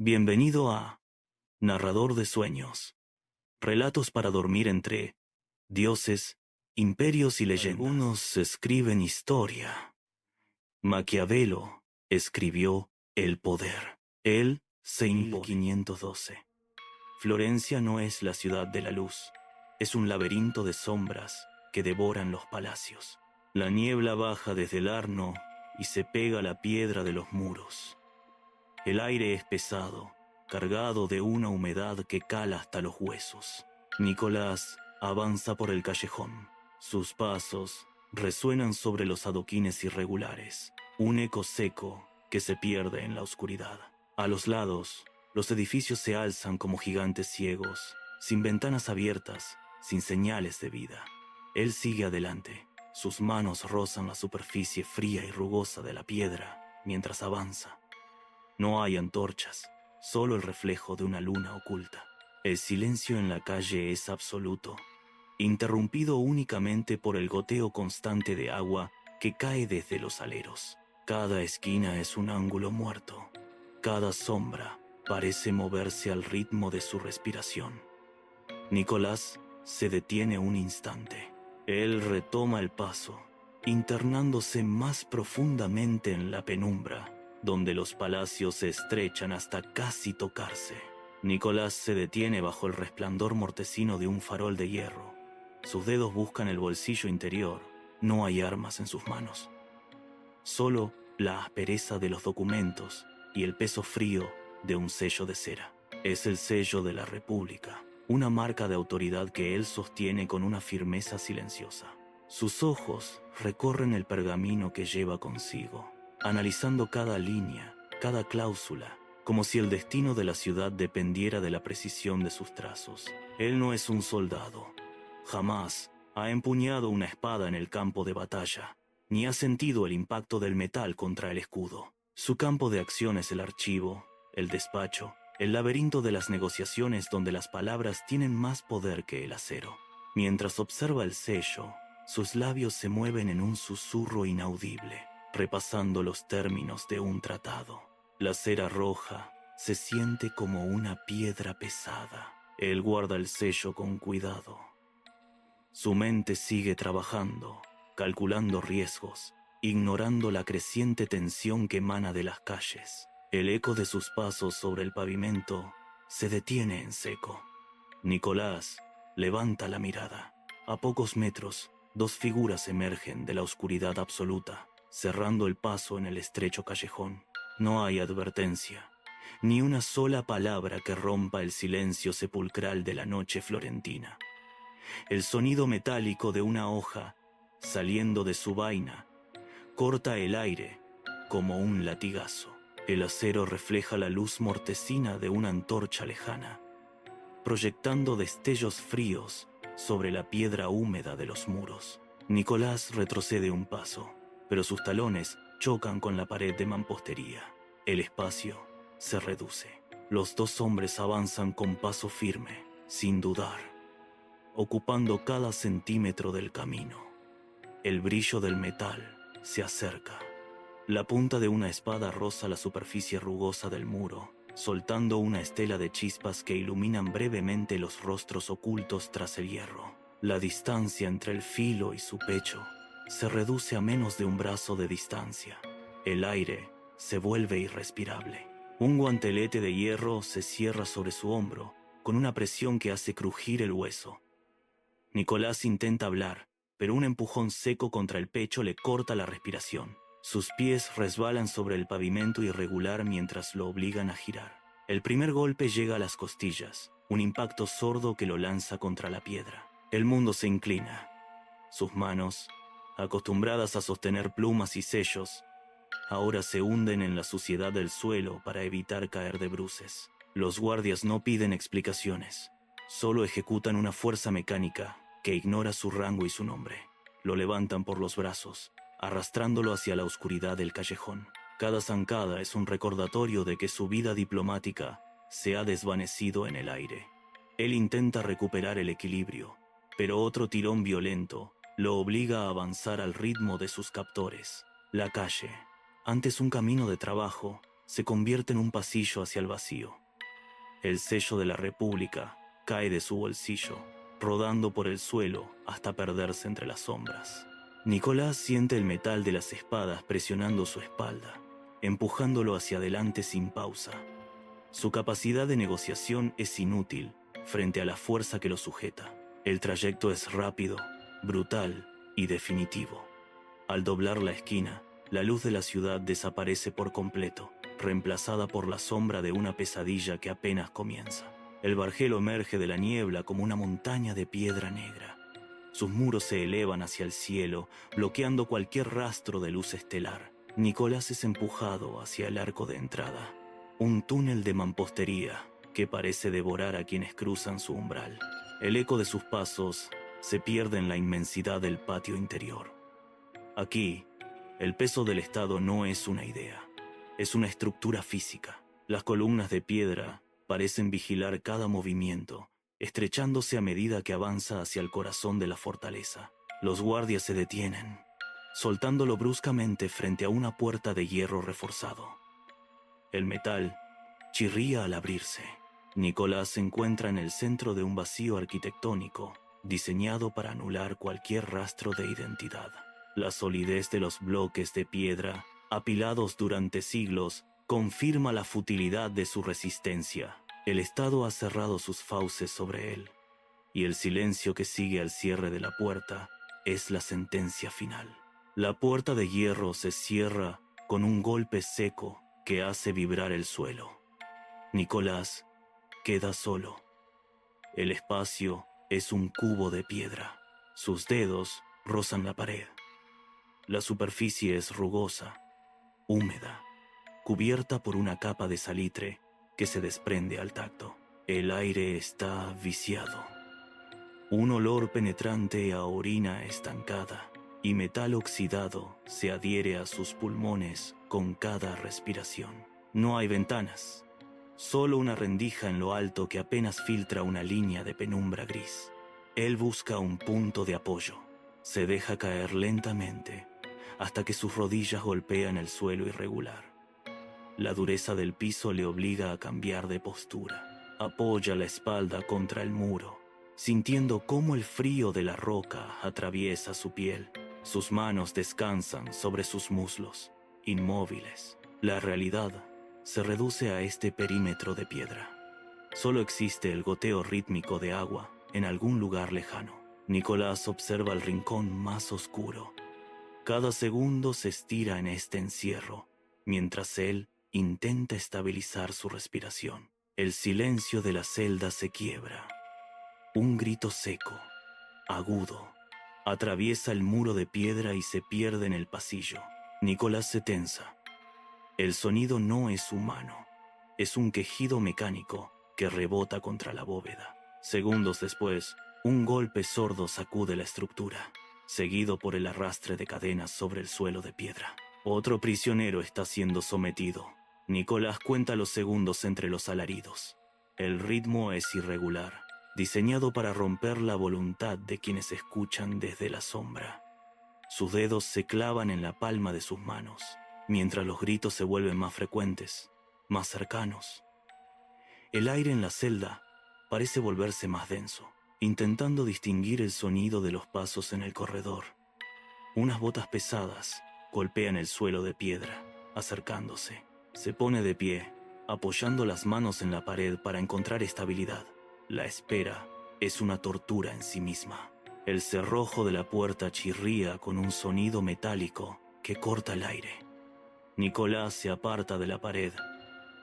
Bienvenido a Narrador de Sueños. Relatos para dormir entre dioses, imperios y leyendas. Algunos escriben historia. Maquiavelo escribió El poder. Él se impone. 1512. Florencia no es la ciudad de la luz. Es un laberinto de sombras que devoran los palacios. La niebla baja desde el Arno y se pega a la piedra de los muros. El aire es pesado, cargado de una humedad que cala hasta los huesos. Nicolás avanza por el callejón. Sus pasos resuenan sobre los adoquines irregulares, un eco seco que se pierde en la oscuridad. A los lados, los edificios se alzan como gigantes ciegos, sin ventanas abiertas, sin señales de vida. Él sigue adelante. Sus manos rozan la superficie fría y rugosa de la piedra mientras avanza. No hay antorchas, solo el reflejo de una luna oculta. El silencio en la calle es absoluto, interrumpido únicamente por el goteo constante de agua que cae desde los aleros. Cada esquina es un ángulo muerto. Cada sombra parece moverse al ritmo de su respiración. Nicolás se detiene un instante. Él retoma el paso, internándose más profundamente en la penumbra, donde los palacios se estrechan hasta casi tocarse. Nicolás se detiene bajo el resplandor mortecino de un farol de hierro. Sus dedos buscan el bolsillo interior. No hay armas en sus manos. Solo la aspereza de los documentos y el peso frío de un sello de cera. Es el sello de la República, una marca de autoridad que él sostiene con una firmeza silenciosa. Sus ojos recorren el pergamino que lleva consigo, analizando cada línea, cada cláusula, como si el destino de la ciudad dependiera de la precisión de sus trazos. Él no es un soldado. Jamás ha empuñado una espada en el campo de batalla, ni ha sentido el impacto del metal contra el escudo. Su campo de acción es el archivo, el despacho, el laberinto de las negociaciones donde las palabras tienen más poder que el acero. Mientras observa el sello, sus labios se mueven en un susurro inaudible, repasando los términos de un tratado. La cera roja se siente como una piedra pesada. Él guarda el sello con cuidado. Su mente sigue trabajando, calculando riesgos, ignorando la creciente tensión que emana de las calles. El eco de sus pasos sobre el pavimento se detiene en seco. Nicolás levanta la mirada. A pocos metros, dos figuras emergen de la oscuridad absoluta, cerrando el paso en el estrecho callejón. No hay advertencia, ni una sola palabra que rompa el silencio sepulcral de la noche florentina. El sonido metálico de una hoja saliendo de su vaina corta el aire como un latigazo. El acero refleja la luz mortecina de una antorcha lejana, proyectando destellos fríos sobre la piedra húmeda de los muros. Nicolás retrocede un paso, pero sus talones chocan con la pared de mampostería. El espacio se reduce. Los dos hombres avanzan con paso firme, sin dudar, ocupando cada centímetro del camino. El brillo del metal se acerca. La punta de una espada roza la superficie rugosa del muro, soltando una estela de chispas que iluminan brevemente los rostros ocultos tras el hierro. La distancia entre el filo y su pecho se reduce a menos de un brazo de distancia. El aire se vuelve irrespirable. Un guantelete de hierro se cierra sobre su hombro, con una presión que hace crujir el hueso. Nicolás intenta hablar, pero un empujón seco contra el pecho le corta la respiración. Sus pies resbalan sobre el pavimento irregular mientras lo obligan a girar. El primer golpe llega a las costillas, un impacto sordo que lo lanza contra la piedra. El mundo se inclina. Sus manos, acostumbradas a sostener plumas y sellos, ahora se hunden en la suciedad del suelo para evitar caer de bruces. Los guardias no piden explicaciones, solo ejecutan una fuerza mecánica que ignora su rango y su nombre. Lo levantan por los brazos, arrastrándolo hacia la oscuridad del callejón. Cada zancada es un recordatorio de que su vida diplomática se ha desvanecido en el aire. Él intenta recuperar el equilibrio, pero otro tirón violento lo obliga a avanzar al ritmo de sus captores. La calle, antes un camino de trabajo, se convierte en un pasillo hacia el vacío. El sello de la República cae de su bolsillo, rodando por el suelo hasta perderse entre las sombras. Nicolás siente el metal de las espadas presionando su espalda, empujándolo hacia adelante sin pausa. Su capacidad de negociación es inútil frente a la fuerza que lo sujeta. El trayecto es rápido, brutal y definitivo. Al doblar la esquina, la luz de la ciudad desaparece por completo, reemplazada por la sombra de una pesadilla que apenas comienza. El Bargello emerge de la niebla como una montaña de piedra negra. Sus muros se elevan hacia el cielo, bloqueando cualquier rastro de luz estelar. Nicolás es empujado hacia el arco de entrada, un túnel de mampostería que parece devorar a quienes cruzan su umbral. El eco de sus pasos se pierde en la inmensidad del patio interior. Aquí, el peso del Estado no es una idea, es una estructura física. Las columnas de piedra parecen vigilar cada movimiento, estrechándose a medida que avanza hacia el corazón de la fortaleza. Los guardias se detienen, soltándolo bruscamente frente a una puerta de hierro reforzado. El metal chirría al abrirse. Nicolás se encuentra en el centro de un vacío arquitectónico, diseñado para anular cualquier rastro de identidad. La solidez de los bloques de piedra, apilados durante siglos, confirma la futilidad de su resistencia. El Estado ha cerrado sus fauces sobre él, y el silencio que sigue al cierre de la puerta es la sentencia final. La puerta de hierro se cierra con un golpe seco que hace vibrar el suelo. Nicolás queda solo. El espacio es un cubo de piedra. Sus dedos rozan la pared. La superficie es rugosa, húmeda, cubierta por una capa de salitre que se desprende al tacto. El aire está viciado. Un olor penetrante a orina estancada y metal oxidado se adhiere a sus pulmones con cada respiración. No hay ventanas, solo una rendija en lo alto que apenas filtra una línea de penumbra gris. Él busca un punto de apoyo. Se deja caer lentamente hasta que sus rodillas golpean el suelo irregular. La dureza del piso le obliga a cambiar de postura. Apoya la espalda contra el muro, sintiendo cómo el frío de la roca atraviesa su piel. Sus manos descansan sobre sus muslos, inmóviles. La realidad se reduce a este perímetro de piedra. Solo existe el goteo rítmico de agua en algún lugar lejano. Nicolás observa el rincón más oscuro. Cada segundo se estira en este encierro, mientras él intenta estabilizar su respiración. El silencio de la celda se quiebra. Un grito seco, agudo, atraviesa el muro de piedra y se pierde en el pasillo. Nicolás se tensa. El sonido no es humano, es un quejido mecánico que rebota contra la bóveda. Segundos después, un golpe sordo sacude la estructura, seguido por el arrastre de cadenas sobre el suelo de piedra. Otro prisionero está siendo sometido. Nicolás cuenta los segundos entre los alaridos. El ritmo es irregular, diseñado para romper la voluntad de quienes escuchan desde la sombra. Sus dedos se clavan en la palma de sus manos, mientras los gritos se vuelven más frecuentes, más cercanos. El aire en la celda parece volverse más denso, intentando distinguir el sonido de los pasos en el corredor. Unas botas pesadas golpean el suelo de piedra, acercándose. Se pone de pie, apoyando las manos en la pared para encontrar estabilidad. La espera es una tortura en sí misma. El cerrojo de la puerta chirría con un sonido metálico que corta el aire. Nicolás se aparta de la pared.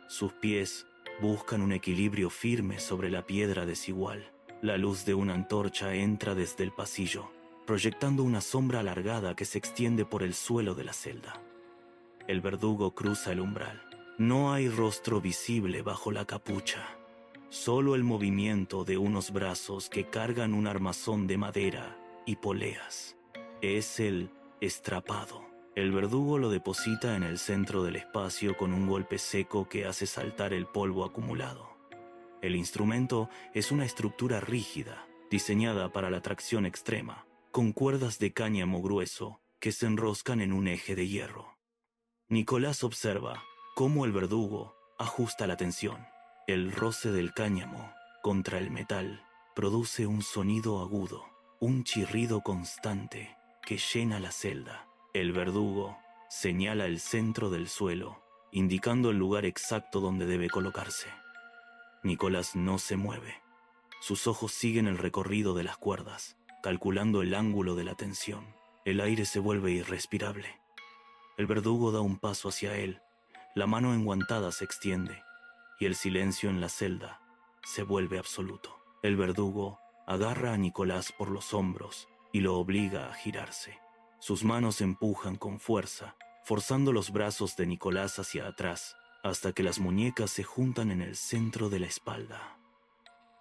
Sus pies buscan un equilibrio firme sobre la piedra desigual. La luz de una antorcha entra desde el pasillo, proyectando una sombra alargada que se extiende por el suelo de la celda. El verdugo cruza el umbral. No hay rostro visible bajo la capucha, solo el movimiento de unos brazos que cargan un armazón de madera y poleas. Es el estrapado. El verdugo lo deposita en el centro del espacio con un golpe seco que hace saltar el polvo acumulado. El instrumento es una estructura rígida, diseñada para la tracción extrema, con cuerdas de cáñamo grueso que se enroscan en un eje de hierro. Nicolás observa cómo el verdugo ajusta la tensión. El roce del cáñamo contra el metal produce un sonido agudo, un chirrido constante que llena la celda. El verdugo señala el centro del suelo, indicando el lugar exacto donde debe colocarse. Nicolás no se mueve. Sus ojos siguen el recorrido de las cuerdas, calculando el ángulo de la tensión. El aire se vuelve irrespirable. El verdugo da un paso hacia él, la mano enguantada se extiende, y el silencio en la celda se vuelve absoluto. El verdugo agarra a Nicolás por los hombros y lo obliga a girarse. Sus manos empujan con fuerza, forzando los brazos de Nicolás hacia atrás, hasta que las muñecas se juntan en el centro de la espalda.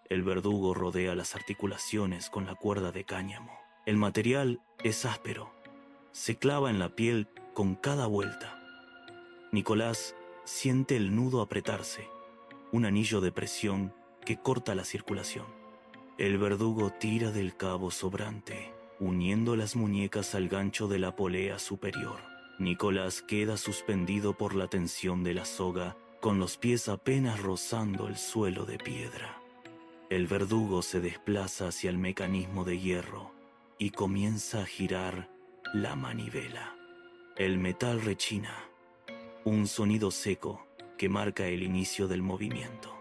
El verdugo rodea las articulaciones con la cuerda de cáñamo. El material es áspero, se clava en la piel con cada vuelta. Nicolás siente el nudo apretarse, un anillo de presión que corta la circulación. El verdugo tira del cabo sobrante, uniendo las muñecas al gancho de la polea superior. Nicolás queda suspendido por la tensión de la soga, con los pies apenas rozando el suelo de piedra. El verdugo se desplaza hacia el mecanismo de hierro y comienza a girar la manivela. El metal rechina, un sonido seco que marca el inicio del movimiento.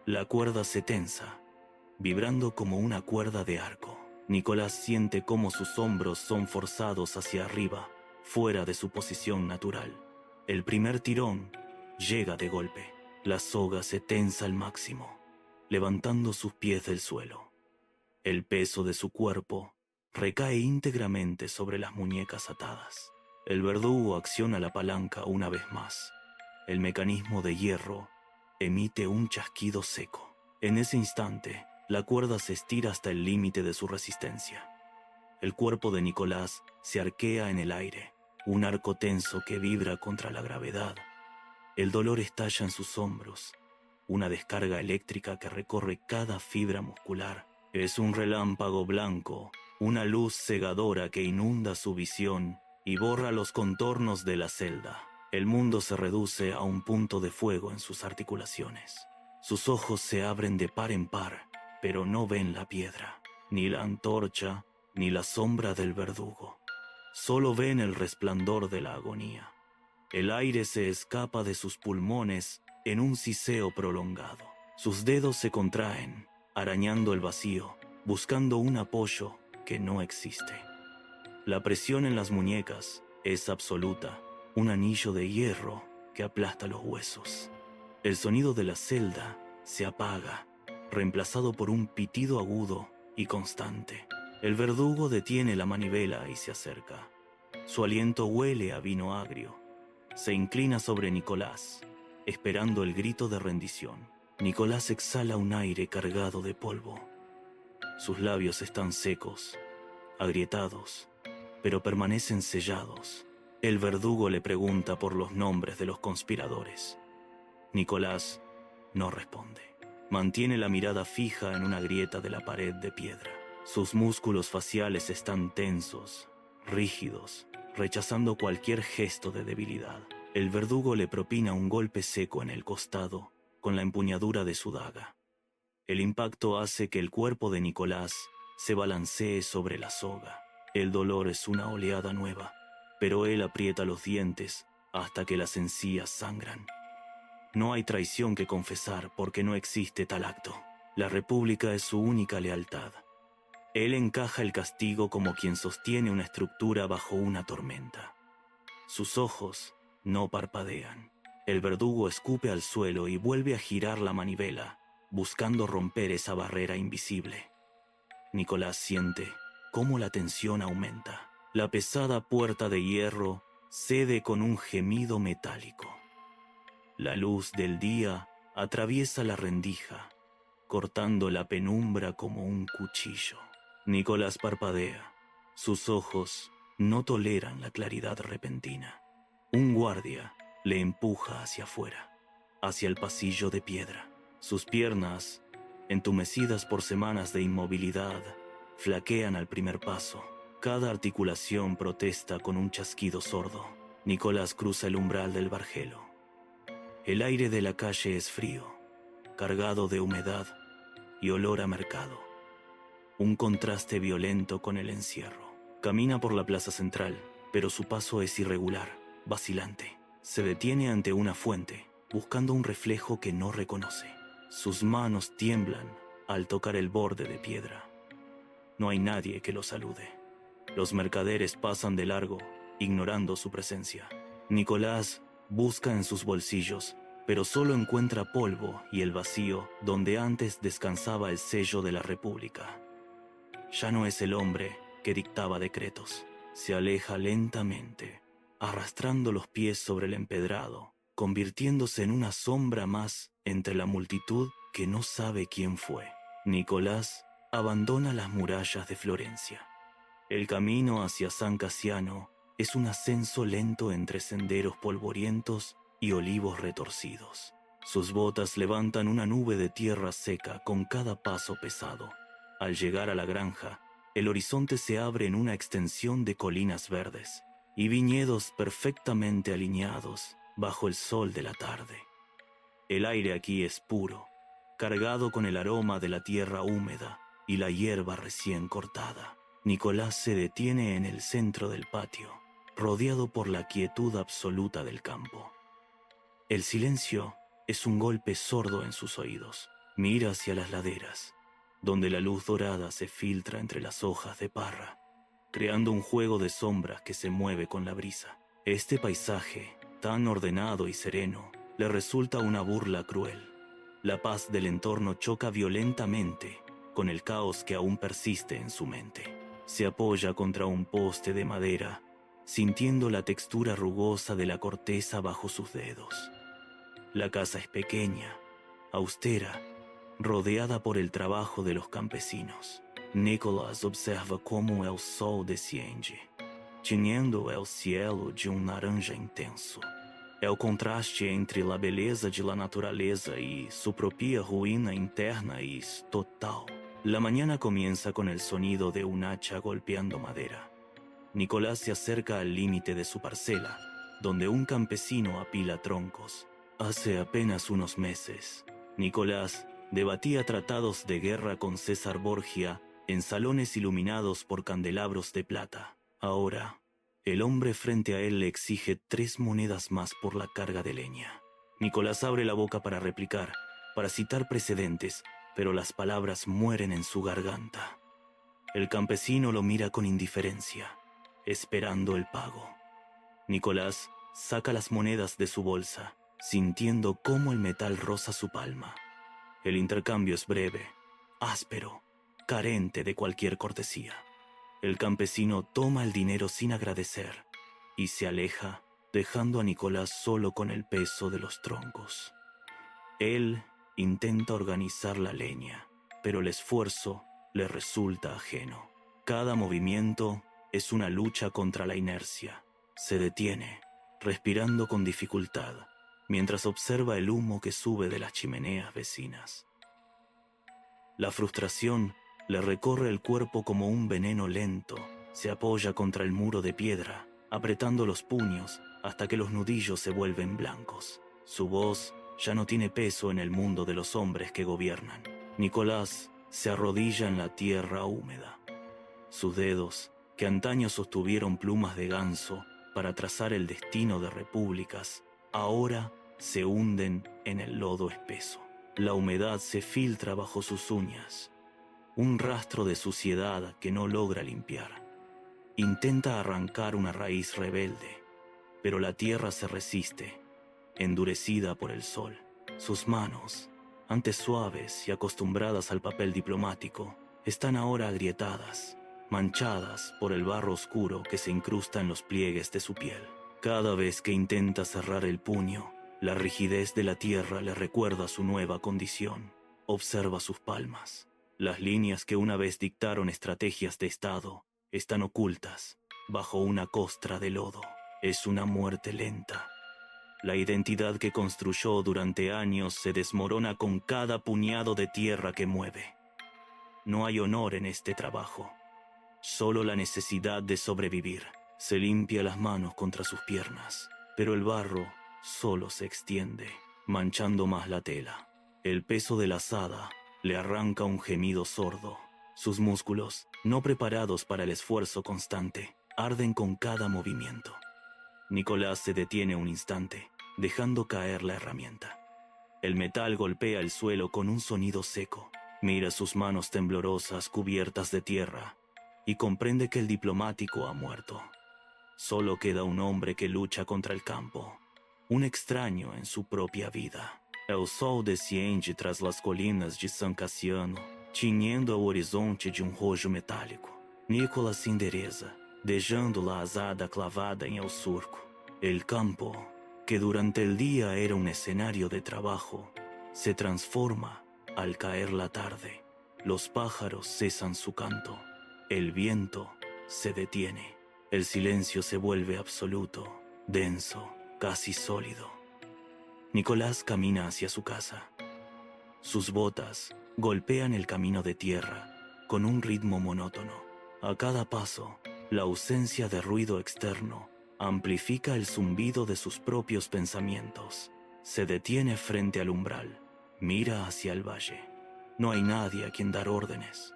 La cuerda se tensa, vibrando como una cuerda de arco. Nicolás siente cómo sus hombros son forzados hacia arriba, fuera de su posición natural. El primer tirón llega de golpe. La soga se tensa al máximo, levantando sus pies del suelo. El peso de su cuerpo recae íntegramente sobre las muñecas atadas. El verdugo acciona la palanca una vez más. El mecanismo de hierro emite un chasquido seco. En ese instante, la cuerda se estira hasta el límite de su resistencia. El cuerpo de Nicolás se arquea en el aire, un arco tenso que vibra contra la gravedad. El dolor estalla en sus hombros, una descarga eléctrica que recorre cada fibra muscular. Es un relámpago blanco, una luz cegadora que inunda su visión y borra los contornos de la celda. El mundo se reduce a un punto de fuego en sus articulaciones. Sus ojos se abren de par en par, pero no ven la piedra, ni la antorcha, ni la sombra del verdugo. Solo ven el resplandor de la agonía. El aire se escapa de sus pulmones en un siseo prolongado. Sus dedos se contraen, arañando el vacío, buscando un apoyo que no existe. La presión en las muñecas es absoluta, un anillo de hierro que aplasta los huesos. El sonido de la celda se apaga, reemplazado por un pitido agudo y constante. El verdugo detiene la manivela y se acerca. Su aliento huele a vino agrio. Se inclina sobre Nicolás, esperando el grito de rendición. Nicolás exhala un aire cargado de polvo. Sus labios están secos, agrietados, pero permanecen sellados. El verdugo le pregunta por los nombres de los conspiradores. Nicolás no responde. Mantiene la mirada fija en una grieta de la pared de piedra. Sus músculos faciales están tensos, rígidos, rechazando cualquier gesto de debilidad. El verdugo le propina un golpe seco en el costado con la empuñadura de su daga. El impacto hace que el cuerpo de Nicolás se balancee sobre la soga. El dolor es una oleada nueva, pero él aprieta los dientes hasta que las encías sangran. No hay traición que confesar porque no existe tal acto. La República es su única lealtad. Él encaja el castigo como quien sostiene una estructura bajo una tormenta. Sus ojos no parpadean. El verdugo escupe al suelo y vuelve a girar la manivela, buscando romper esa barrera invisible. Nicolás siente cómo la tensión aumenta. La pesada puerta de hierro cede con un gemido metálico. La luz del día atraviesa la rendija, cortando la penumbra como un cuchillo. Nicolás parpadea. Sus ojos no toleran la claridad repentina. Un guardia le empuja hacia afuera, hacia el pasillo de piedra. Sus piernas, entumecidas por semanas de inmovilidad, flaquean al primer paso. Cada articulación protesta con un chasquido sordo. Nicolás cruza el umbral del Bargello. El aire de la calle es frío, cargado de humedad y olor a mercado. Un contraste violento con el encierro. Camina por la plaza central, pero su paso es irregular, vacilante. Se detiene ante una fuente, buscando un reflejo que no reconoce. Sus manos tiemblan al tocar el borde de piedra. No hay nadie que lo salude. Los mercaderes pasan de largo, ignorando su presencia. Nicolás busca en sus bolsillos, pero solo encuentra polvo y el vacío donde antes descansaba el sello de la República. Ya no es el hombre que dictaba decretos. Se aleja lentamente, arrastrando los pies sobre el empedrado, convirtiéndose en una sombra más entre la multitud que no sabe quién fue. Nicolás abandona las murallas de Florencia. El camino hacia San Casiano es un ascenso lento entre senderos polvorientos y olivos retorcidos. Sus botas levantan una nube de tierra seca con cada paso pesado. Al llegar a la granja, el horizonte se abre en una extensión de colinas verdes y viñedos perfectamente alineados bajo el sol de la tarde. El aire aquí es puro, cargado con el aroma de la tierra húmeda y la hierba recién cortada. Nicolás se detiene en el centro del patio, rodeado por la quietud absoluta del campo. El silencio es un golpe sordo en sus oídos. Mira hacia las laderas, donde la luz dorada se filtra entre las hojas de parra, creando un juego de sombras que se mueve con la brisa. Este paisaje, tan ordenado y sereno, le resulta una burla cruel. La paz del entorno choca violentamente con el caos que aún persiste en su mente. Se apoya contra un poste de madera, sintiendo la textura rugosa de la corteza bajo sus dedos. La casa es pequeña, austera, rodeada por el trabajo de los campesinos. Nicolás observa cómo el sol desciende, tiñendo el cielo de un naranja intenso. El contraste entre la beleza de la naturaleza y su propia ruina interna es total. La mañana comienza con el sonido de un hacha golpeando madera. Nicolás se acerca al límite de su parcela, donde un campesino apila troncos. Hace apenas unos meses, Nicolás debatía tratados de guerra con César Borgia en salones iluminados por candelabros de plata. Ahora, el hombre frente a él le exige 3 monedas más por la carga de leña. Nicolás abre la boca para replicar, para citar precedentes, pero las palabras mueren en su garganta. El campesino lo mira con indiferencia, esperando el pago. Nicolás saca las monedas de su bolsa, sintiendo cómo el metal roza su palma. El intercambio es breve, áspero, carente de cualquier cortesía. El campesino toma el dinero sin agradecer y se aleja, dejando a Nicolás solo con el peso de los troncos. Él intenta organizar la leña, pero el esfuerzo le resulta ajeno. Cada movimiento es una lucha contra la inercia. Se detiene, respirando con dificultad, mientras observa el humo que sube de las chimeneas vecinas. La frustración le recorre el cuerpo como un veneno lento. Se apoya contra el muro de piedra, apretando los puños hasta que los nudillos se vuelven blancos. Su voz ya no tiene peso en el mundo de los hombres que gobiernan. Nicolás se arrodilla en la tierra húmeda. Sus dedos, que antaño sostuvieron plumas de ganso para trazar el destino de repúblicas, ahora se hunden en el lodo espeso. La humedad se filtra bajo sus uñas, un rastro de suciedad que no logra limpiar. Intenta arrancar una raíz rebelde, pero la tierra se resiste, endurecida por el sol. Sus manos, antes suaves y acostumbradas al papel diplomático, están ahora agrietadas, manchadas por el barro oscuro que se incrusta en los pliegues de su piel. Cada vez que intenta cerrar el puño, la rigidez de la tierra le recuerda su nueva condición. Observa sus palmas. Las líneas que una vez dictaron estrategias de Estado están ocultas bajo una costra de lodo. Es una muerte lenta. La identidad que construyó durante años se desmorona con cada puñado de tierra que mueve. No hay honor en este trabajo, solo la necesidad de sobrevivir. Se limpia las manos contra sus piernas, pero el barro solo se extiende. manchando más la tela. El peso de la azada le arranca un gemido sordo. Sus músculos, no preparados para el esfuerzo constante, arden con cada movimiento. Nicolás se detiene un instante, dejando caer la herramienta. El metal golpea el suelo con un sonido seco. Mira sus manos temblorosas cubiertas de tierra y comprende que el diplomático ha muerto. Solo queda un hombre que lucha contra el campo, un extraño en su propia vida. El sol desciende tras las colinas de San Cassiano, tinhendo o horizonte de um rojo metálico. Nicolás se endereza, dejando la azada clavada en el surco. El campo, que durante el día era un escenario de trabajo, se transforma al caer la tarde. Los pájaros cesan su canto. El viento se detiene. El silencio se vuelve absoluto, denso, casi sólido. Nicolás camina hacia su casa. Sus botas golpean el camino de tierra con un ritmo monótono. A cada paso, la ausencia de ruido externo amplifica el zumbido de sus propios pensamientos. Se detiene frente al umbral, mira hacia el valle. No hay nadie a quien dar órdenes.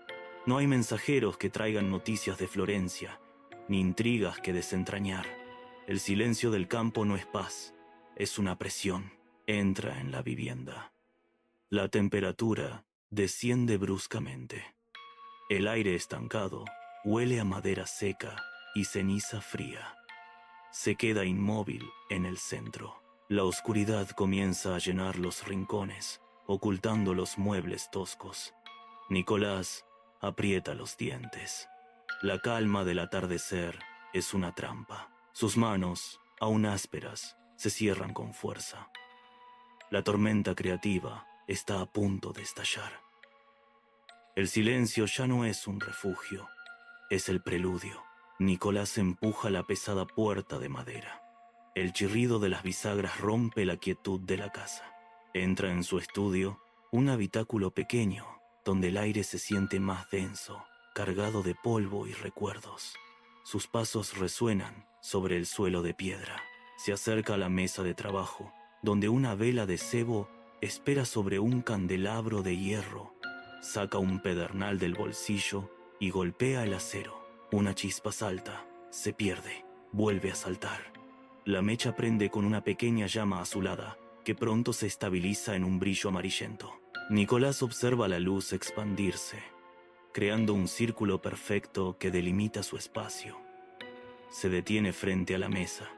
No hay mensajeros que traigan noticias de Florencia, ni intrigas que desentrañar. El silencio del campo no es paz, es una presión. Entra en la vivienda. La temperatura desciende bruscamente. El aire estancado huele a madera seca y ceniza fría. Se queda inmóvil en el centro. La oscuridad comienza a llenar los rincones, ocultando los muebles toscos. Nicolás aprieta los dientes. La calma del atardecer es una trampa. Sus manos, aún ásperas, se cierran con fuerza. La tormenta creativa está a punto de estallar. El silencio ya no es un refugio, es el preludio. Nicolás empuja la pesada puerta de madera. El chirrido de las bisagras rompe la quietud de la casa. Entra en su estudio, un habitáculo pequeño, donde el aire se siente más denso, cargado de polvo y recuerdos. Sus pasos resuenan sobre el suelo de piedra. Se acerca a la mesa de trabajo, donde una vela de cebo espera sobre un candelabro de hierro. Saca un pedernal del bolsillo y golpea el acero. Una chispa salta, se pierde, vuelve a saltar. La mecha prende con una pequeña llama azulada que pronto se estabiliza en un brillo amarillento. Nicolás observa la luz expandirse, creando un círculo perfecto que delimita su espacio. Se detiene frente a la mesa.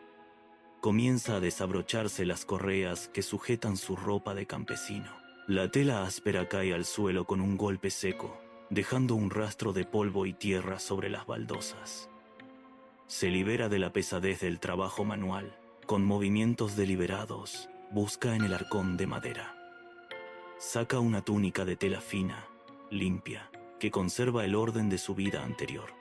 Comienza a desabrocharse las correas que sujetan su ropa de campesino. La tela áspera cae al suelo con un golpe seco, dejando un rastro de polvo y tierra sobre las baldosas. Se libera de la pesadez del trabajo manual. Con movimientos deliberados, busca en el arcón de madera. Saca una túnica de tela fina, limpia, que conserva el orden de su vida anterior.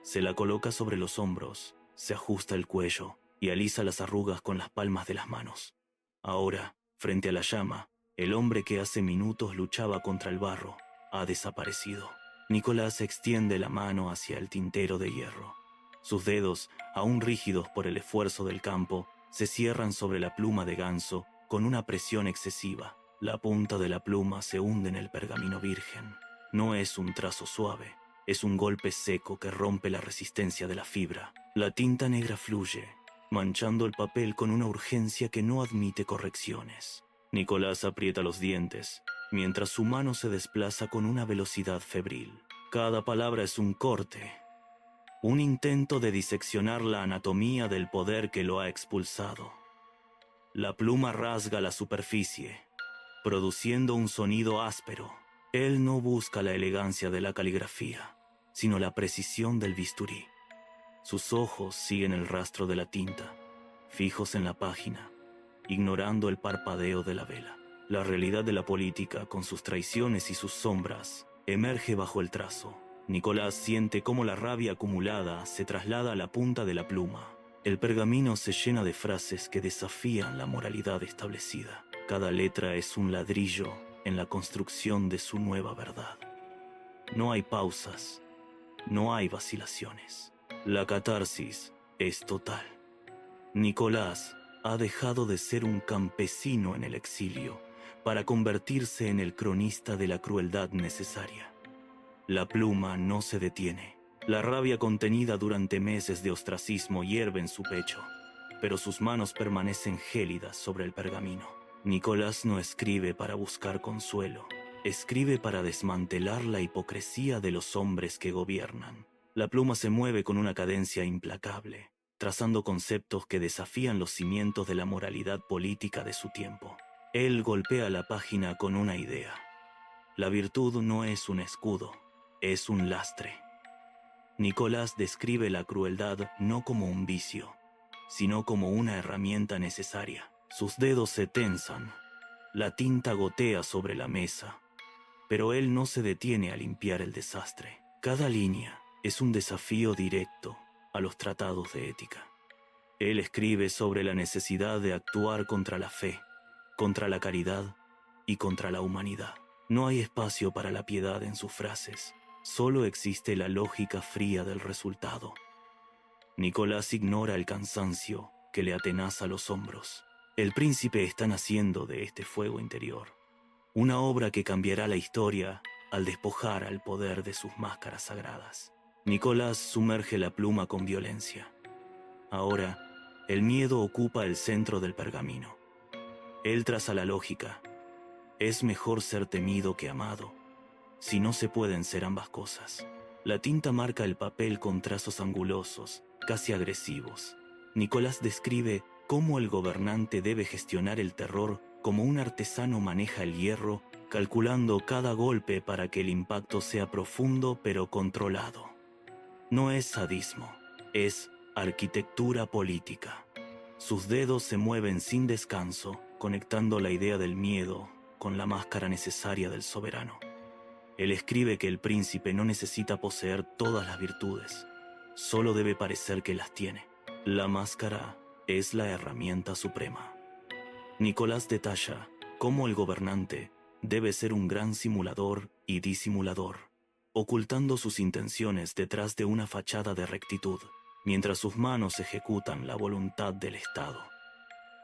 Se la coloca sobre los hombros, se ajusta el cuello y alisa las arrugas con las palmas de las manos. Ahora, frente a la llama, el hombre que hace minutos luchaba contra el barro ha desaparecido. Nicolás extiende la mano hacia el tintero de hierro. Sus dedos, aún rígidos por el esfuerzo del campo, se cierran sobre la pluma de ganso con una presión excesiva. La punta de la pluma se hunde en el pergamino virgen. No es un trazo suave, es un golpe seco que rompe la resistencia de la fibra. La tinta negra fluye, manchando el papel con una urgencia que no admite correcciones. Nicolás aprieta los dientes, mientras su mano se desplaza con una velocidad febril. Cada palabra es un corte, un intento de diseccionar la anatomía del poder que lo ha expulsado. La pluma rasga la superficie, produciendo un sonido áspero. Él no busca la elegancia de la caligrafía, sino la precisión del bisturí. Sus ojos siguen el rastro de la tinta, fijos en la página, ignorando el parpadeo de la vela. La realidad de la política, con sus traiciones y sus sombras, emerge bajo el trazo. Nicolás siente cómo la rabia acumulada se traslada a la punta de la pluma. El pergamino se llena de frases que desafían la moralidad establecida. Cada letra es un ladrillo en la construcción de su nueva verdad. No hay pausas, no hay vacilaciones. La catarsis es total. Nicolás ha dejado de ser un campesino en el exilio para convertirse en el cronista de la crueldad necesaria. La pluma no se detiene. La rabia contenida durante meses de ostracismo hierve en su pecho, pero sus manos permanecen gélidas sobre el pergamino. Nicolás no escribe para buscar consuelo, escribe para desmantelar la hipocresía de los hombres que gobiernan. La pluma se mueve con una cadencia implacable, trazando conceptos que desafían los cimientos de la moralidad política de su tiempo. Él golpea la página con una idea. La virtud no es un escudo, es un lastre. Nicolás describe la crueldad no como un vicio, sino como una herramienta necesaria. Sus dedos se tensan, la tinta gotea sobre la mesa, pero él no se detiene a limpiar el desastre. Cada línea es un desafío directo a los tratados de ética. Él escribe sobre la necesidad de actuar contra la fe, contra la caridad y contra la humanidad. No hay espacio para la piedad en sus frases, solo existe la lógica fría del resultado. Nicolás ignora el cansancio que le atenaza los hombros. El príncipe está naciendo de este fuego interior, una obra que cambiará la historia al despojar al poder de sus máscaras sagradas. Nicolás sumerge la pluma con violencia. Ahora, el miedo ocupa el centro del pergamino. Él traza la lógica. Es mejor ser temido que amado, si no se pueden ser ambas cosas. La tinta marca el papel con trazos angulosos, casi agresivos. Nicolás describe cómo el gobernante debe gestionar el terror como un artesano maneja el hierro, calculando cada golpe para que el impacto sea profundo pero controlado. No es sadismo, es arquitectura política. Sus dedos se mueven sin descanso, conectando la idea del miedo con la máscara necesaria del soberano. Él escribe que el príncipe no necesita poseer todas las virtudes, solo debe parecer que las tiene. La máscara es la herramienta suprema. Nicolás detalla cómo el gobernante debe ser un gran simulador y disimulador, ocultando sus intenciones detrás de una fachada de rectitud, mientras sus manos ejecutan la voluntad del Estado.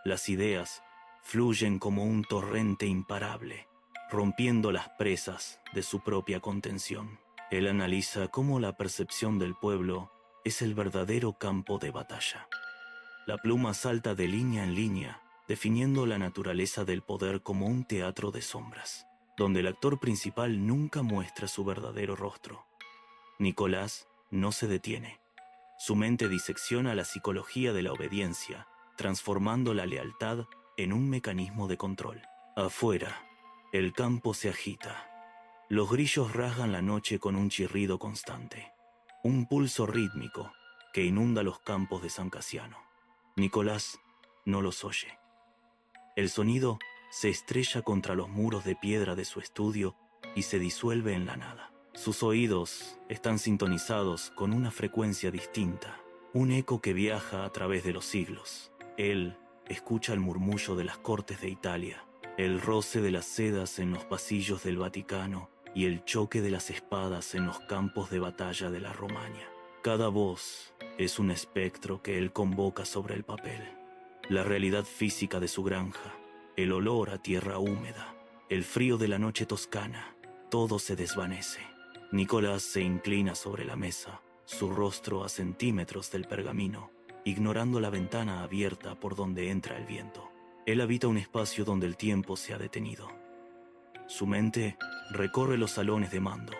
Las ideas fluyen como un torrente imparable, rompiendo las presas de su propia contención. Él analiza cómo la percepción del pueblo es el verdadero campo de batalla. La pluma salta de línea en línea, definiendo la naturaleza del poder como un teatro de sombras, donde el actor principal nunca muestra su verdadero rostro. Nicolás no se detiene. Su mente disecciona la psicología de la obediencia, transformando la lealtad en un mecanismo de control. Afuera, el campo se agita. Los grillos rasgan la noche con un chirrido constante, un pulso rítmico que inunda los campos de San Casiano. Nicolás no los oye. El sonido se estrella contra los muros de piedra de su estudio y se disuelve en la nada. Sus oídos están sintonizados con una frecuencia distinta, un eco que viaja a través de los siglos. Él escucha el murmullo de las cortes de Italia, el roce de las sedas en los pasillos del Vaticano y el choque de las espadas en los campos de batalla de la Romaña. Cada voz es un espectro que él convoca sobre el papel. La realidad física de su granja, el olor a tierra húmeda, el frío de la noche toscana, todo se desvanece. Nicolás se inclina sobre la mesa, su rostro a centímetros del pergamino, ignorando la ventana abierta por donde entra el viento. Él habita un espacio donde el tiempo se ha detenido. Su mente recorre los salones de mando,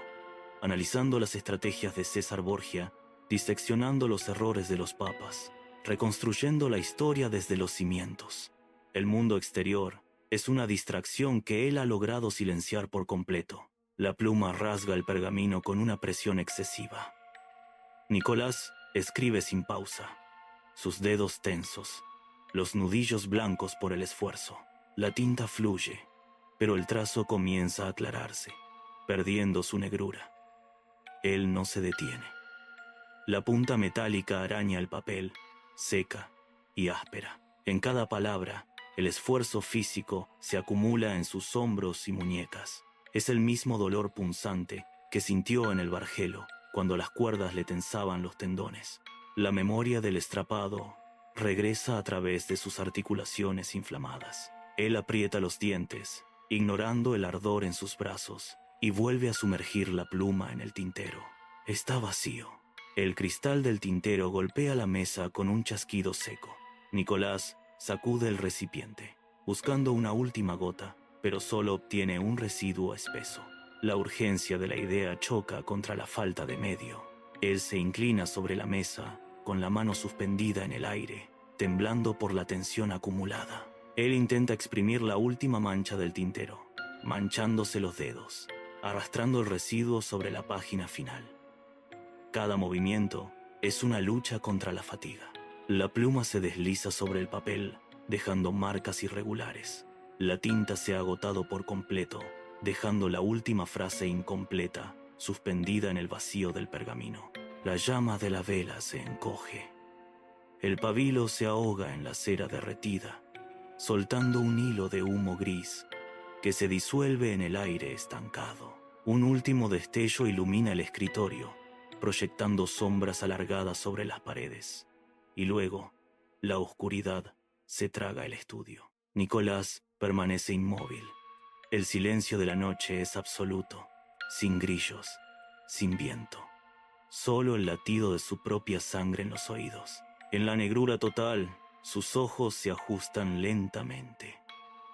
analizando las estrategias de César Borgia, diseccionando los errores de los papas, reconstruyendo la historia desde los cimientos. El mundo exterior es una distracción que él ha logrado silenciar por completo. La pluma rasga el pergamino con una presión excesiva. Nicolás escribe sin pausa, sus dedos tensos, los nudillos blancos por el esfuerzo. La tinta fluye, pero el trazo comienza a aclararse, perdiendo su negrura. Él no se detiene. La punta metálica araña el papel, seca y áspera. En cada palabra, el esfuerzo físico se acumula en sus hombros y muñecas. Es el mismo dolor punzante que sintió en el Bargello cuando las cuerdas le tensaban los tendones. La memoria del estrapado regresa a través de sus articulaciones inflamadas. Él aprieta los dientes, ignorando el ardor en sus brazos, y vuelve a sumergir la pluma en el tintero. Está vacío. El cristal del tintero golpea la mesa con un chasquido seco. Nicolás sacude el recipiente, buscando una última gota, pero solo obtiene un residuo espeso. La urgencia de la idea choca contra la falta de medio. Él se inclina sobre la mesa, con la mano suspendida en el aire, temblando por la tensión acumulada. Él intenta exprimir la última mancha del tintero, manchándose los dedos, arrastrando el residuo sobre la página final. Cada movimiento es una lucha contra la fatiga. La pluma se desliza sobre el papel, dejando marcas irregulares. La tinta se ha agotado por completo, dejando la última frase incompleta, suspendida en el vacío del pergamino. La llama de la vela se encoge. El pabilo se ahoga en la cera derretida, soltando un hilo de humo gris que se disuelve en el aire estancado. Un último destello ilumina el escritorio, proyectando sombras alargadas sobre las paredes. Y luego, la oscuridad se traga el estudio. Nicolás permanece inmóvil. El silencio de la noche es absoluto, sin grillos, sin viento. Solo el latido de su propia sangre en los oídos. En la negrura total, sus ojos se ajustan lentamente.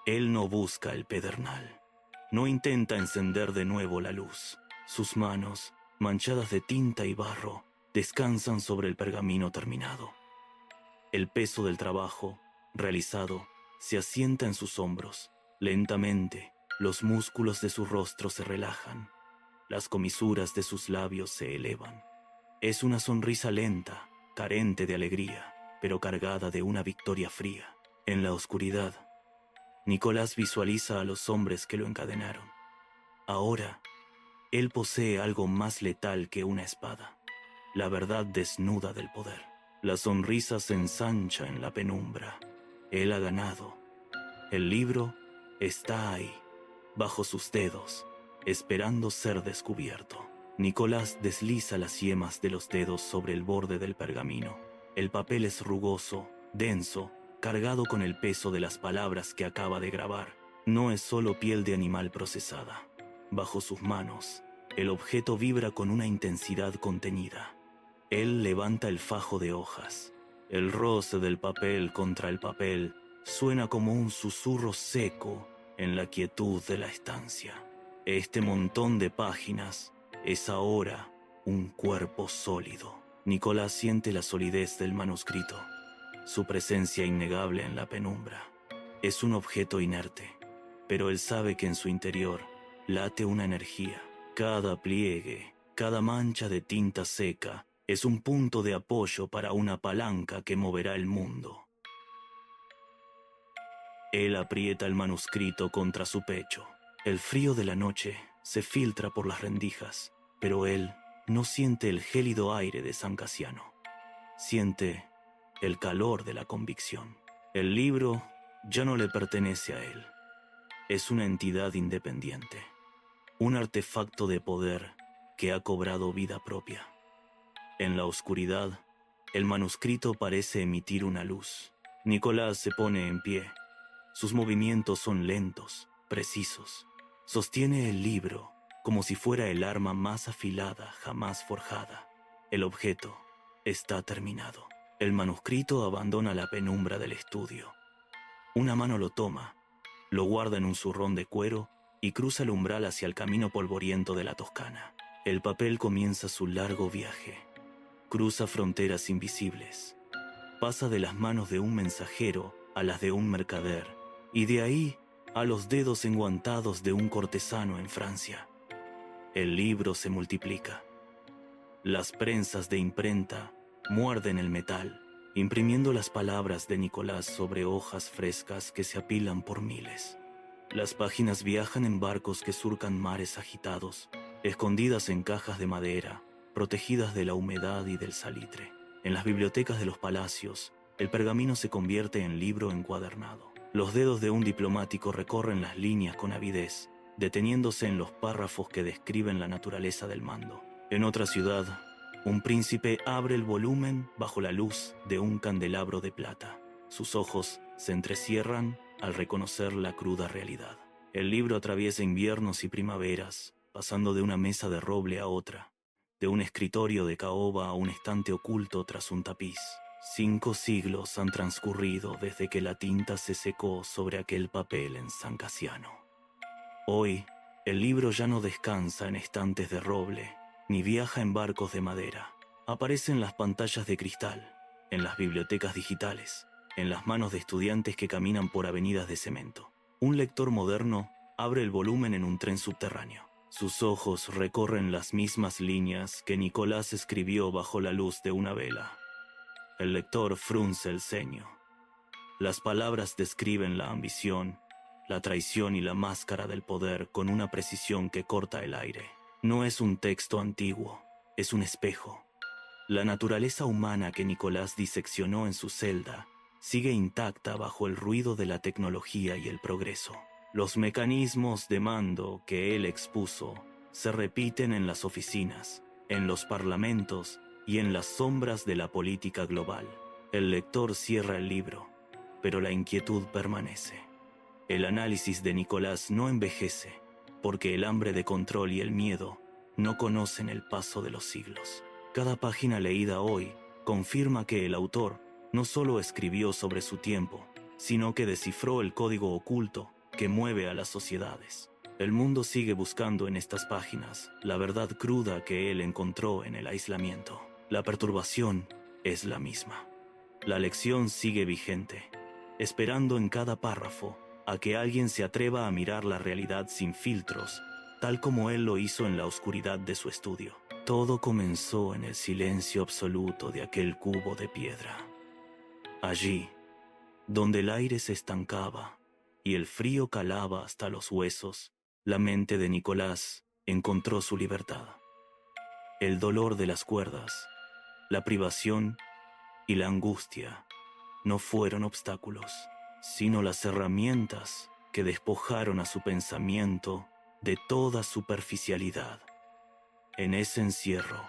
Él no busca el pedernal. No intenta encender de nuevo la luz. Sus manos, manchadas de tinta y barro, descansan sobre el pergamino terminado. El peso del trabajo, realizado, se asienta en sus hombros. Lentamente, los músculos de su rostro se relajan. Las comisuras de sus labios se elevan. Es una sonrisa lenta, carente de alegría, pero cargada de una victoria fría. En la oscuridad, Nicolás visualiza a los hombres que lo encadenaron. Ahora, él posee algo más letal que una espada, la verdad desnuda del poder. La sonrisa se ensancha en la penumbra. Él ha ganado. El libro está ahí, bajo sus dedos, esperando ser descubierto. Nicolás desliza las yemas de los dedos sobre el borde del pergamino. El papel es rugoso, denso, cargado con el peso de las palabras que acaba de grabar. No es solo piel de animal procesada. Bajo sus manos, el objeto vibra con una intensidad contenida. Él levanta el fajo de hojas. El roce del papel contra el papel suena como un susurro seco en la quietud de la estancia. Este montón de páginas es ahora un cuerpo sólido. Nicolás siente la solidez del manuscrito, su presencia innegable en la penumbra. Es un objeto inerte, pero él sabe que en su interior late una energía. Cada pliegue, cada mancha de tinta seca es un punto de apoyo para una palanca que moverá el mundo. Él aprieta el manuscrito contra su pecho. El frío de la noche se filtra por las rendijas, pero él no siente el gélido aire de San Casiano. Siente el calor de la convicción. El libro ya no le pertenece a él. Es una entidad independiente, un artefacto de poder que ha cobrado vida propia. En la oscuridad, el manuscrito parece emitir una luz. Nicolás se pone en pie. Sus movimientos son lentos, precisos. Sostiene el libro como si fuera el arma más afilada jamás forjada. El objeto está terminado. El manuscrito abandona la penumbra del estudio. Una mano lo toma, lo guarda en un zurrón de cuero y cruza el umbral hacia el camino polvoriento de la Toscana. El papel comienza su largo viaje. Cruza fronteras invisibles. Pasa de las manos de un mensajero a las de un mercader, y de ahí a los dedos enguantados de un cortesano en Francia. El libro se multiplica. Las prensas de imprenta muerden el metal, imprimiendo las palabras de Nicolás sobre hojas frescas que se apilan por miles. Las páginas viajan en barcos que surcan mares agitados, escondidas en cajas de madera, protegidas de la humedad y del salitre. En las bibliotecas de los palacios, el pergamino se convierte en libro encuadernado. Los dedos de un diplomático recorren las líneas con avidez, deteniéndose en los párrafos que describen la naturaleza del mando. En otra ciudad, Un príncipe abre el volumen bajo la luz de un candelabro de plata. Sus ojos se entrecierran al reconocer la cruda realidad. El libro atraviesa inviernos y primaveras, pasando de una mesa de roble a otra, de un escritorio de caoba a un estante oculto tras un tapiz. 5 siglos han transcurrido desde que la tinta se secó sobre aquel papel en San Casiano. Hoy, el libro ya no descansa en estantes de roble, ni viaja en barcos de madera. Aparece en las pantallas de cristal, en las bibliotecas digitales, en las manos de estudiantes que caminan por avenidas de cemento. Un lector moderno abre el volumen en un tren subterráneo. Sus ojos recorren las mismas líneas que Nicolás escribió bajo la luz de una vela. El lector frunce el ceño. Las palabras describen la ambición, la traición y la máscara del poder con una precisión que corta el aire. No es un texto antiguo, es un espejo. La naturaleza humana que Nicolás diseccionó en su celda sigue intacta bajo el ruido de la tecnología y el progreso. Los mecanismos de mando que él expuso se repiten en las oficinas, en los parlamentos y en las sombras de la política global. El lector cierra el libro, pero la inquietud permanece. El análisis de Nicolás no envejece, porque el hambre de control y el miedo no conocen el paso de los siglos. Cada página leída hoy confirma que el autor no solo escribió sobre su tiempo, sino que descifró el código oculto que mueve a las sociedades. El mundo sigue buscando en estas páginas la verdad cruda que él encontró en el aislamiento. La perturbación es la misma. La lección sigue vigente, esperando en cada párrafo a que alguien se atreva a mirar la realidad sin filtros, tal como él lo hizo en la oscuridad de su estudio. Todo comenzó en el silencio absoluto de aquel cubo de piedra. Allí, donde el aire se estancaba y el frío calaba hasta los huesos, la mente de Nicolás encontró su libertad. El dolor de las cuerdas, la privación y la angustia no fueron obstáculos, sino las herramientas que despojaron a su pensamiento de toda superficialidad. En ese encierro,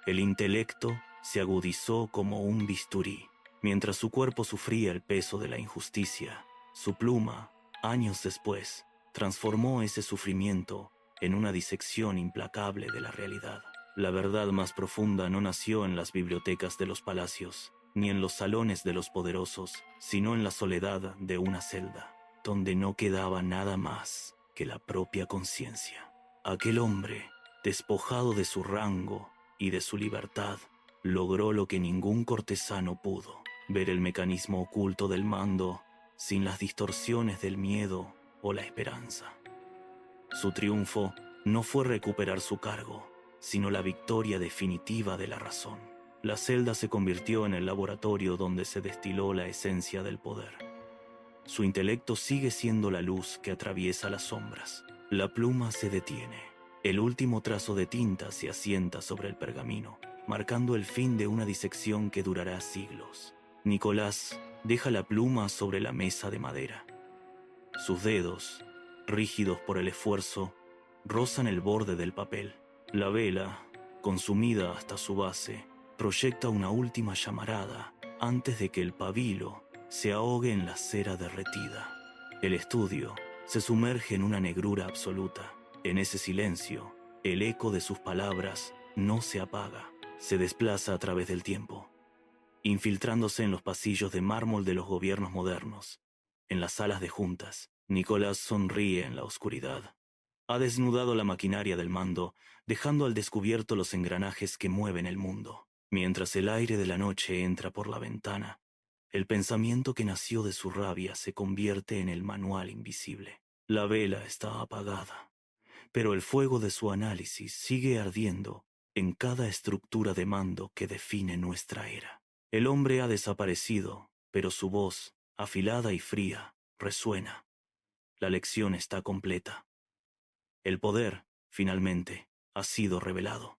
el intelecto se agudizó como un bisturí. Mientras su cuerpo sufría el peso de la injusticia, su pluma, años después, transformó ese sufrimiento en una disección implacable de la realidad. La verdad más profunda no nació en las bibliotecas de los palacios, ni en los salones de los poderosos, sino en la soledad de una celda, donde no quedaba nada más que la propia conciencia. Aquel hombre, despojado de su rango y de su libertad, logró lo que ningún cortesano pudo: ver el mecanismo oculto del mando sin las distorsiones del miedo o la esperanza. Su triunfo no fue recuperar su cargo, sino la victoria definitiva de la razón. La celda se convirtió en el laboratorio donde se destiló la esencia del poder. Su intelecto sigue siendo la luz que atraviesa las sombras. La pluma se detiene. El último trazo de tinta se asienta sobre el pergamino, marcando el fin de una disección que durará siglos. Nicolás deja la pluma sobre la mesa de madera. Sus dedos, rígidos por el esfuerzo, rozan el borde del papel. La vela, consumida hasta su base, proyecta una última llamarada antes de que el pabilo se ahogue en la cera derretida. El estudio se sumerge en una negrura absoluta. En ese silencio, el eco de sus palabras no se apaga, se desplaza a través del tiempo, infiltrándose en los pasillos de mármol de los gobiernos modernos. En las salas de juntas, Nicolás sonríe en la oscuridad. Ha desnudado la maquinaria del mando, dejando al descubierto los engranajes que mueven el mundo. Mientras el aire de la noche entra por la ventana, el pensamiento que nació de su rabia se convierte en el manual invisible. La vela está apagada, pero el fuego de su análisis sigue ardiendo en cada estructura de mando que define nuestra era. El hombre ha desaparecido, pero su voz, afilada y fría, resuena. La lección está completa. El poder, finalmente, ha sido revelado.